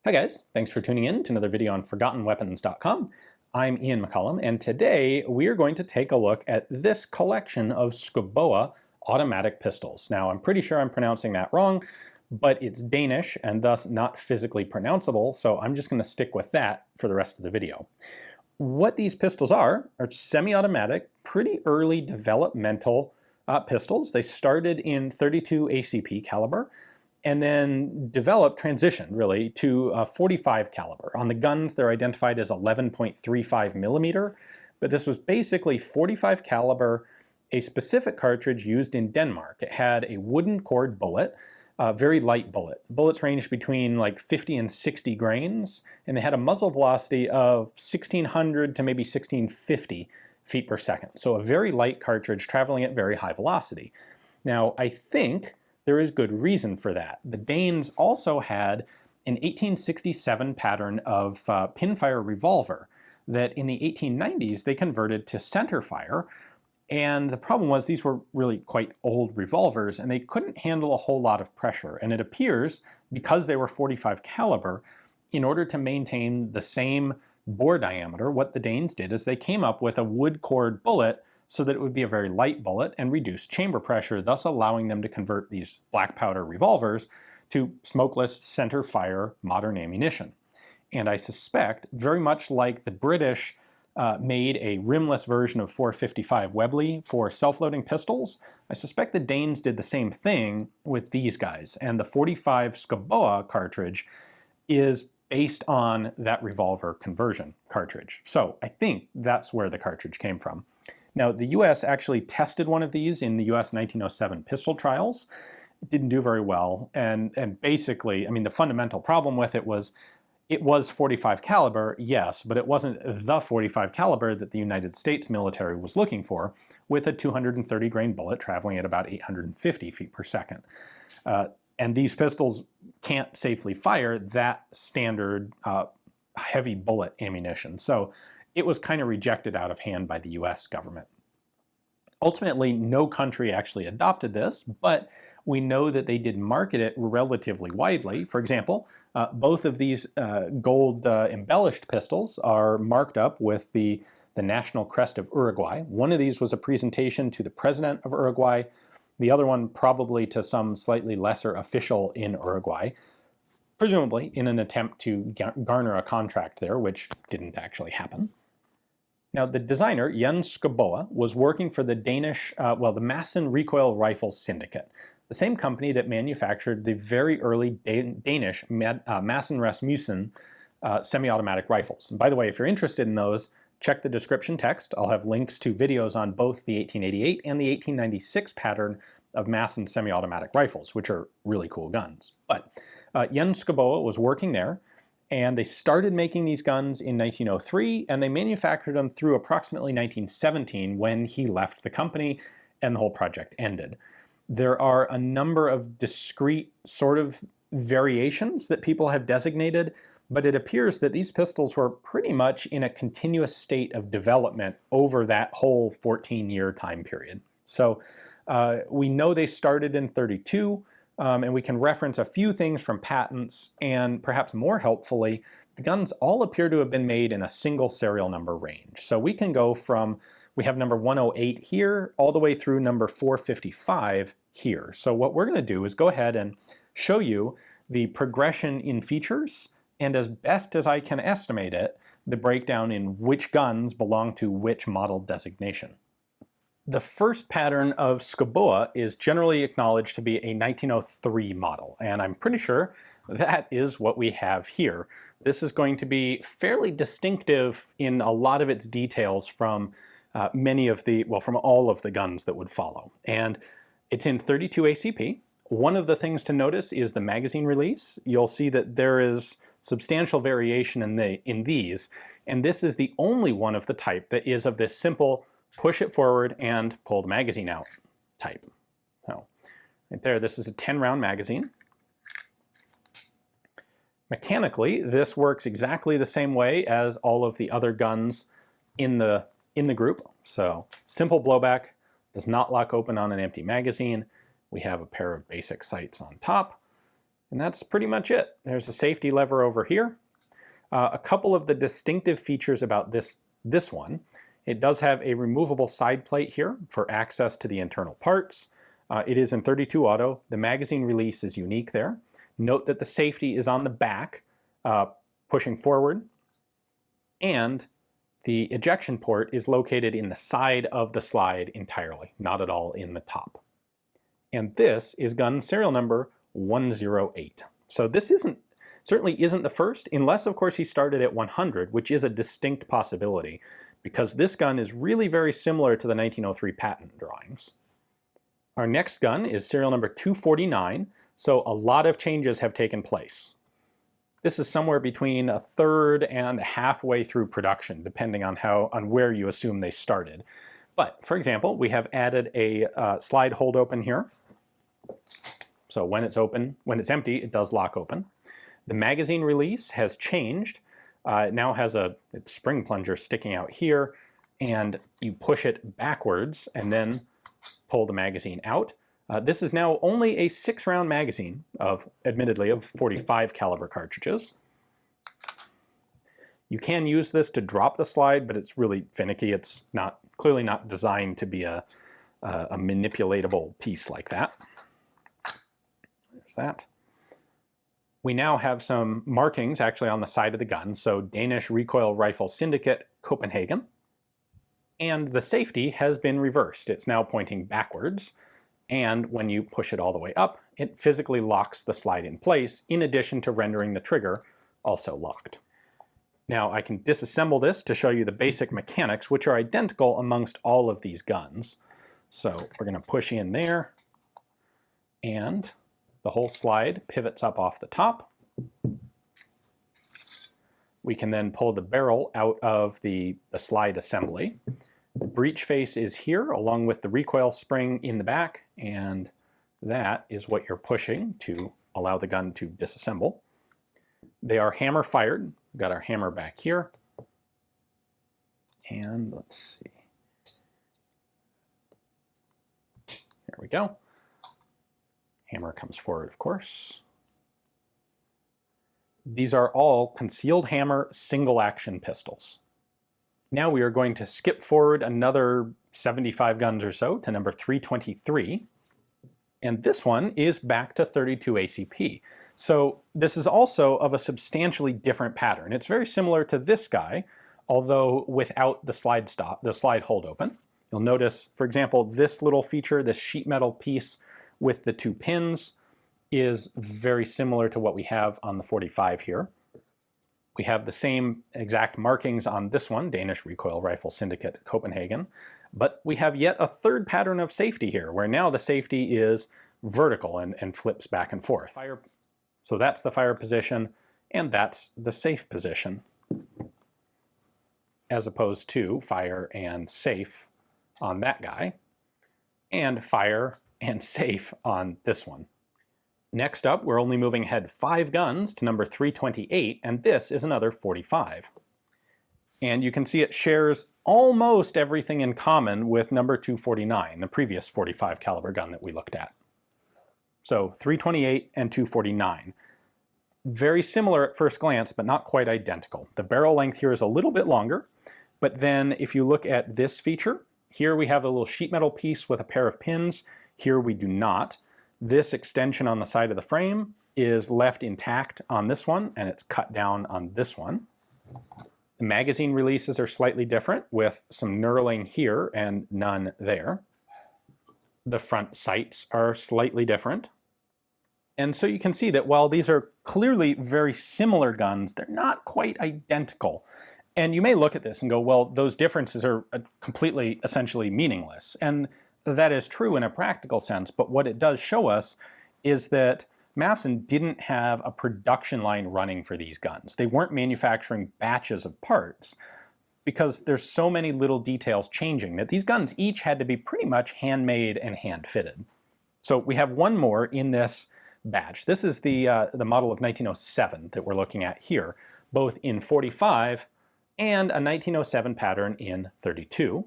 Hi guys, thanks for tuning in to another video on ForgottenWeapons.com. I'm Ian McCollum, and today we are going to take a look at this collection of Schouboes automatic pistols. Now, I'm pretty sure I'm pronouncing that wrong, but it's Danish and thus not physically pronounceable, so I'm just going to stick with that for the rest of the video. What these pistols are semi-automatic, pretty early developmental pistols. They started in 32 ACP caliber, and then transitioned really to 45 caliber. On the guns, they're identified as 11.35 millimeter, but this was basically 45 caliber, a specific cartridge used in Denmark. It had a wooden cord bullet, a very light bullet. The bullets ranged between like 50 and 60 grains, and they had a muzzle velocity of 1600 to maybe 1650 feet per second. So a very light cartridge traveling at very high velocity. Now, I think there is good reason for that. The Danes also had an 1867 pattern of pinfire revolver that in the 1890s they converted to centerfire. And the problem was these were really quite old revolvers and they couldn't handle a whole lot of pressure. And it appears, because they were 45 caliber, in order to maintain the same bore diameter, what the Danes did is they came up with a wood cord bullet so that it would be a very light bullet and reduce chamber pressure, thus allowing them to convert these black powder revolvers to smokeless center fire modern ammunition. And I suspect, very much like the British made a rimless version of 455 Webley for self-loading pistols, I suspect the Danes did the same thing with these guys. And the 45 Schouboes cartridge is based on that revolver conversion cartridge. So I think that's where the cartridge came from. Now, the US actually tested one of these in the US 1907 pistol trials. It didn't do very well, and basically, I mean, the fundamental problem with it was 45 caliber, yes, but it wasn't the 45 caliber that the United States military was looking for, with a 230 grain bullet traveling at about 850 feet per second. And these pistols can't safely fire that standard heavy bullet ammunition. So it was kind of rejected out of hand by the US government. Ultimately, no country actually adopted this, but we know that they did market it relatively widely. For example, both of these gold embellished pistols are marked up with the national crest of Uruguay. One of these was a presentation to the president of Uruguay, the other one probably to some slightly lesser official in Uruguay, presumably in an attempt to garner a contract there, which didn't actually happen. Now, the designer, Jens Schouboe, was working for the Danish, the Madsen Recoil Rifle Syndicate, the same company that manufactured the very early Danish Madsen Rasmussen semi-automatic rifles. And by the way, if you're interested in those, check the description text. I'll have links to videos on both the 1888 and the 1896 pattern of Madsen semi-automatic rifles, which are really cool guns. But Jens Schouboe was working there, and they started making these guns in 1903, and they manufactured them through approximately 1917 when he left the company and the whole project ended. There are a number of discrete sort of variations that people have designated, but it appears that these pistols were pretty much in a continuous state of development over that whole 14-year time period. So we know they started in 32, and we can reference a few things from patents, and perhaps more helpfully, the guns all appear to have been made in a single serial number range. So we can go from, we have number 108 here, all the way through number 455 here. So what we're going to do is go ahead and show you the progression in features, and as best as I can estimate it, the breakdown in which guns belong to which model designation. The first pattern of Schouboes is generally acknowledged to be a 1903 model, and I'm pretty sure that is what we have here. This is going to be fairly distinctive in a lot of its details from from all of the guns that would follow. And it's in 32 ACP. One of the things to notice is the magazine release. You'll see that there is substantial variation in these, and this is the only one of the type that is of this simple push it forward and pull the magazine out type. So right there, this is a 10-round magazine. Mechanically, this works exactly the same way as all of the other guns in the group. So simple blowback, does not lock open on an empty magazine. We have a pair of basic sights on top. And that's pretty much it. There's a safety lever over here. A couple of the distinctive features about this one. It does have a removable side plate here for access to the internal parts. It is in 32 auto. The magazine release is unique there. Note that the safety is on the back, pushing forward, and the ejection port is located in the side of the slide entirely, not at all in the top. And this is gun serial number 108. So this certainly isn't the first, unless of course he started at 100, which is a distinct possibility, because this gun is really very similar to the 1903 patent drawings. Our next gun is serial number 249, so a lot of changes have taken place. This is somewhere between a third and halfway through production, depending on where you assume they started. But for example, we have added a slide hold open here. So when it's empty, it does lock open. The magazine release has changed. It now has a spring plunger sticking out here, and you push it backwards and then pull the magazine out. This is now only a 6-round magazine admittedly of 45 caliber cartridges. You can use this to drop the slide, but it's really finicky. It's clearly not designed to be a manipulatable piece like that. There's that. We now have some markings actually on the side of the gun. So Danish Recoil Rifle Syndicate, Copenhagen. And the safety has been reversed. It's now pointing backwards. And when you push it all the way up, it physically locks the slide in place, in addition to rendering the trigger also locked. Now I can disassemble this to show you the basic mechanics, which are identical amongst all of these guns. So we're going to push in there, and the whole slide pivots up off the top. We can then pull the barrel out of the slide assembly. The breech face is here, along with the recoil spring in the back, and that is what you're pushing to allow the gun to disassemble. They are hammer fired. We've got our hammer back here. And let's see. There we go. Hammer comes forward, of course. These are all concealed hammer single action pistols. Now we are going to skip forward another 75 guns or so to number 323. And this one is back to 32 ACP. So this is also of a substantially different pattern. It's very similar to this guy, although without the slide hold open. You'll notice, for example, this little feature, this sheet metal piece with the 2 pins, is very similar to what we have on the 45 here. We have the same exact markings on this one, Danish Recoil Rifle Syndicate, Copenhagen, but we have yet a third pattern of safety here, where now the safety is vertical and flips back and forth. So that's the fire position, and that's the safe position, as opposed to fire and safe on that guy, and fire and safe on this one. Next up, we're only moving ahead 5 guns to number 328, and this is another 45. And you can see it shares almost everything in common with number 249, the previous 45 caliber gun that we looked at. So 328 and 249. Very similar at first glance, but not quite identical. The barrel length here is a little bit longer, but then if you look at this feature, here we have a little sheet metal piece with a pair of pins. Here we do not. This extension on the side of the frame is left intact on this one, and it's cut down on this one. The magazine releases are slightly different, with some knurling here and none there. The front sights are slightly different. And so you can see that while these are clearly very similar guns, they're not quite identical. And you may look at this and go, well, those differences are completely, essentially meaningless. And that is true in a practical sense, but what it does show us is that Madsen didn't have a production line running for these guns. They weren't manufacturing batches of parts because there's so many little details changing that these guns each had to be pretty much handmade and hand-fitted. So we have one more in this batch. This is the model of 1907 that we're looking at here, both in 45 and a 1907 pattern in 32.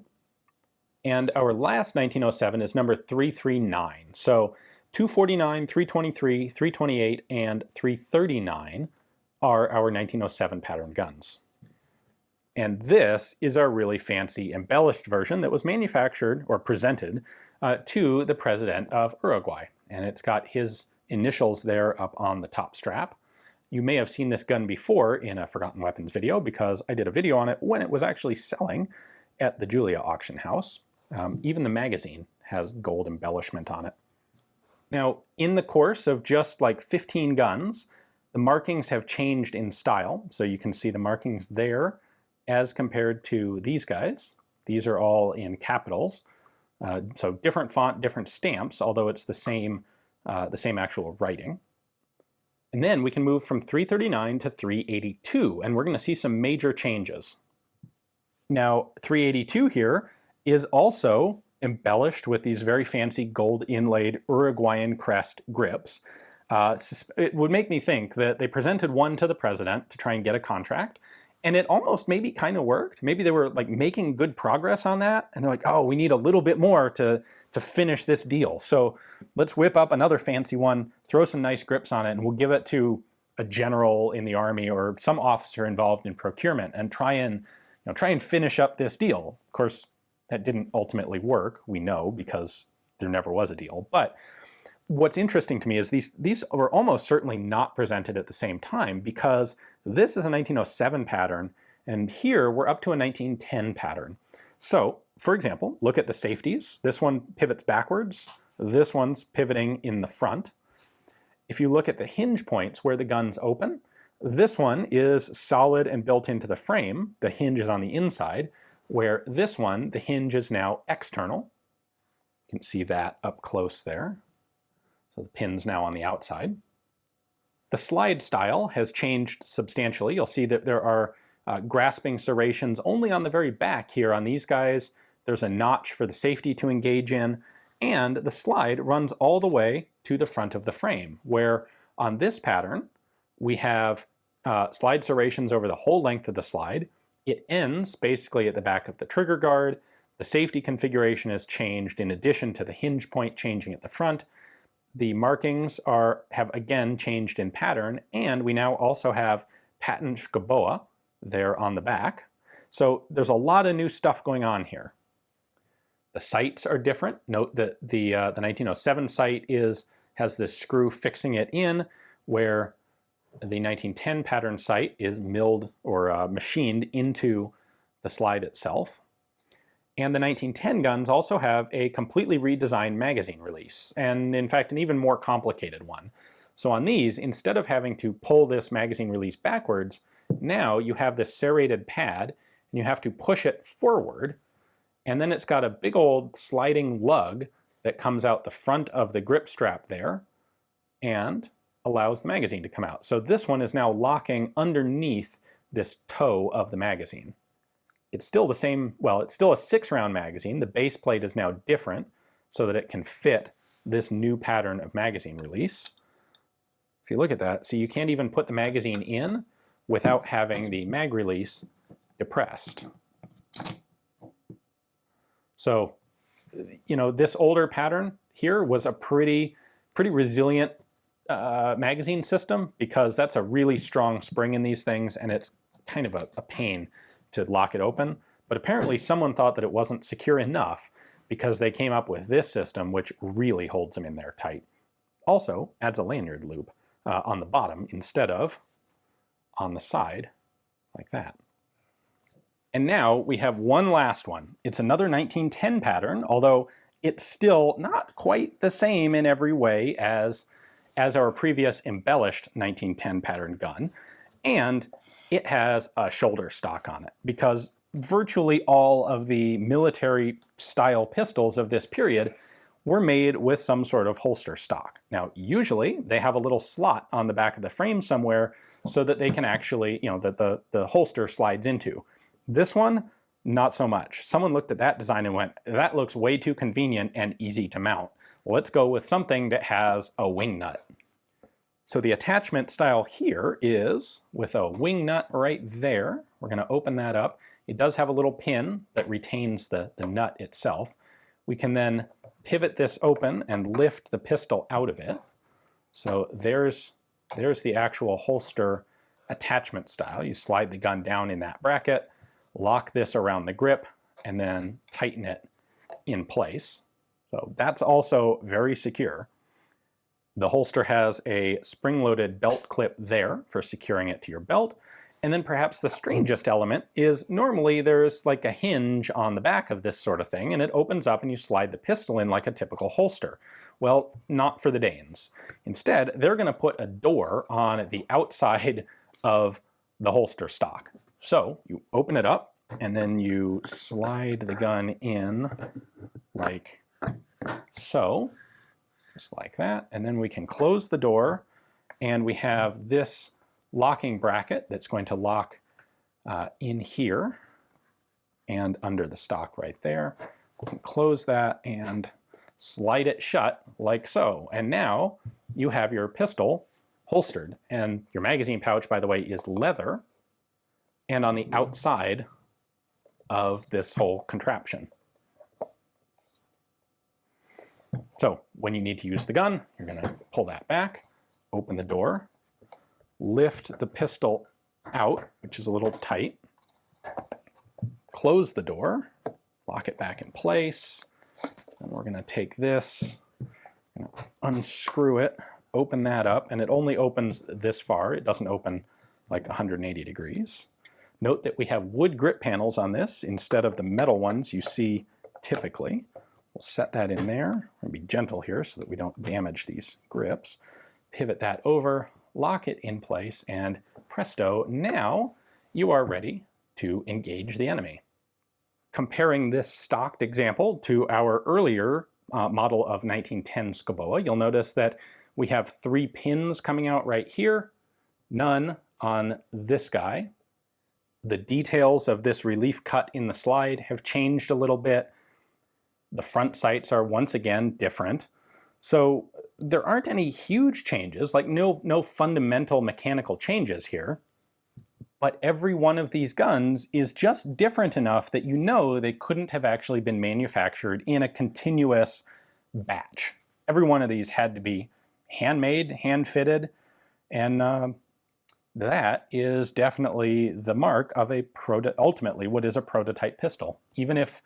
And our last 1907 is number 339. So 249, 323, 328, and 339 are our 1907 pattern guns. And this is our really fancy embellished version that was manufactured or presented to the president of Uruguay. And it's got his initials there up on the top strap. You may have seen this gun before in a Forgotten Weapons video because I did a video on it when it was actually selling at the Julia auction house. Even the magazine has gold embellishment on it. Now, in the course of just like 15 guns, the markings have changed in style. So you can see the markings there as compared to these guys. These are all in capitals. So different font, different stamps, although it's the same actual writing. And then we can move from 339 to 382, and we're going to see some major changes. Now, 382 here is also embellished with these very fancy gold inlaid Uruguayan crest grips. It would make me think that they presented one to the president to try and get a contract, and it almost maybe kind of worked. Maybe they were like making good progress on that, and they're like, oh, we need a little bit more to finish this deal. So let's whip up another fancy one, throw some nice grips on it, and we'll give it to a general in the army or some officer involved in procurement and try and finish up this deal. Of course, that didn't ultimately work, we know, because there never was a deal. But what's interesting to me is these were almost certainly not presented at the same time, because this is a 1907 pattern, and here we're up to a 1910 pattern. So, for example, look at the safeties. This one pivots backwards. This one's pivoting in the front. If you look at the hinge points where the guns open, this one is solid and built into the frame. The hinge is on the inside, where this one, the hinge is now external. You can see that up close there. So the pin's now on the outside. The slide style has changed substantially. You'll see that there are grasping serrations only on the very back here on these guys. There's a notch for the safety to engage in, and the slide runs all the way to the front of the frame, where on this pattern, we have slide serrations over the whole length of the slide. It ends basically at the back of the trigger guard. The safety configuration has changed in addition to the hinge point changing at the front. The markings have again changed in pattern, and we now also have patent Schouboe there on the back. So there's a lot of new stuff going on here. The sights are different. Note that the 1907 sight has this screw fixing it in, where the 1910 pattern sight is milled or machined into the slide itself. And the 1910 guns also have a completely redesigned magazine release, and in fact an even more complicated one. So on these, instead of having to pull this magazine release backwards, now you have this serrated pad, and you have to push it forward, and then it's got a big old sliding lug that comes out the front of the grip strap there, and allows the magazine to come out. So this one is now locking underneath this toe of the magazine. It's still the same, well, it's still a 6-round magazine. The base plate is now different so that it can fit this new pattern of magazine release. If you look at that, see, you can't even put the magazine in without having the mag release depressed. So, you know, this older pattern here was a pretty resilient magazine system, because that's a really strong spring in these things, and it's kind of a pain to lock it open. But apparently someone thought that it wasn't secure enough, because they came up with this system, which really holds them in there tight. Also adds a lanyard loop on the bottom instead of on the side, like that. And now we have one last one. It's another 1910 pattern, although it's still not quite the same in every way as our previous embellished 1910 pattern gun. And it has a shoulder stock on it, because virtually all of the military style pistols of this period were made with some sort of holster stock. Now, usually they have a little slot on the back of the frame somewhere so that they can actually, you know, that the holster slides into. This one, not so much. Someone looked at that design and went, that looks way too convenient and easy to mount. Let's go with something that has a wing nut. So the attachment style here is with a wing nut right there. We're going to open that up. It does have a little pin that retains the nut itself. We can then pivot this open and lift the pistol out of it. So there's the actual holster attachment style. You slide the gun down in that bracket, lock this around the grip, and then tighten it in place. So that's also very secure. The holster has a spring-loaded belt clip there for securing it to your belt. And then perhaps the strangest element is normally there's like a hinge on the back of this sort of thing, and it opens up and you slide the pistol in like a typical holster. Well, not for the Danes. Instead, they're going to put a door on the outside of the holster stock. So you open it up and then you slide the gun in like so, just like that. And then we can close the door and we have this locking bracket that's going to lock in here and under the stock right there. We can close that and slide it shut like so. And now you have your pistol holstered. And your magazine pouch, by the way, is leather and on the outside of this whole contraption. So when you need to use the gun, you're going to pull that back, open the door, lift the pistol out, which is a little tight, close the door, lock it back in place, and we're going to take this, unscrew it, open that up, and it only opens this far. It doesn't open like 180 degrees. Note that we have wood grip panels on this instead of the metal ones you see typically. We'll set that in there and be gentle here so that we don't damage these grips. Pivot that over, lock it in place, and presto, now you are ready to engage the enemy. Comparing this stocked example to our earlier model of 1910 Schouboe, you'll notice that we have 3 pins coming out right here, none on this guy. The details of this relief cut in the slide have changed a little bit. The front sights are once again different. So there aren't any huge changes, like no fundamental mechanical changes here. But every one of these guns is just different enough that you know they couldn't have actually been manufactured in a continuous batch. Every one of these had to be handmade, hand-fitted, and that is definitely the mark of ultimately what is a prototype pistol. Even if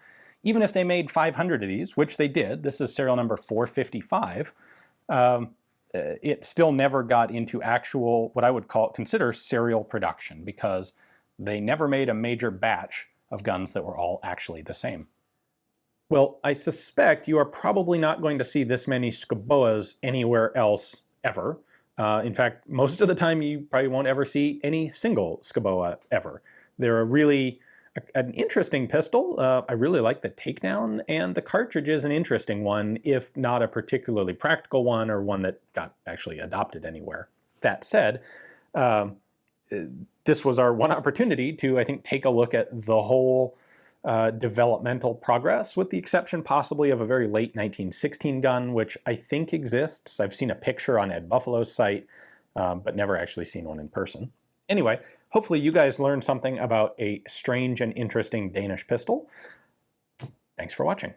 they made 500 of these, which they did, this is serial number 455, it still never got into actual, what I would consider serial production, because they never made a major batch of guns that were all actually the same. Well, I suspect you are probably not going to see this many Schouboes anywhere else ever. In fact, most of the time you probably won't ever see any single Schouboe ever. They're an interesting pistol. I really like the takedown, and the cartridge is an interesting one, if not a particularly practical one or one that got actually adopted anywhere. That said, this was our one opportunity to, I think, take a look at the whole developmental progress, with the exception possibly of a very late 1916 gun, which I think exists. I've seen a picture on Ed Buffalo's site, but never actually seen one in person. Anyway, hopefully you guys learned something about a strange and interesting Danish pistol. Thanks for watching.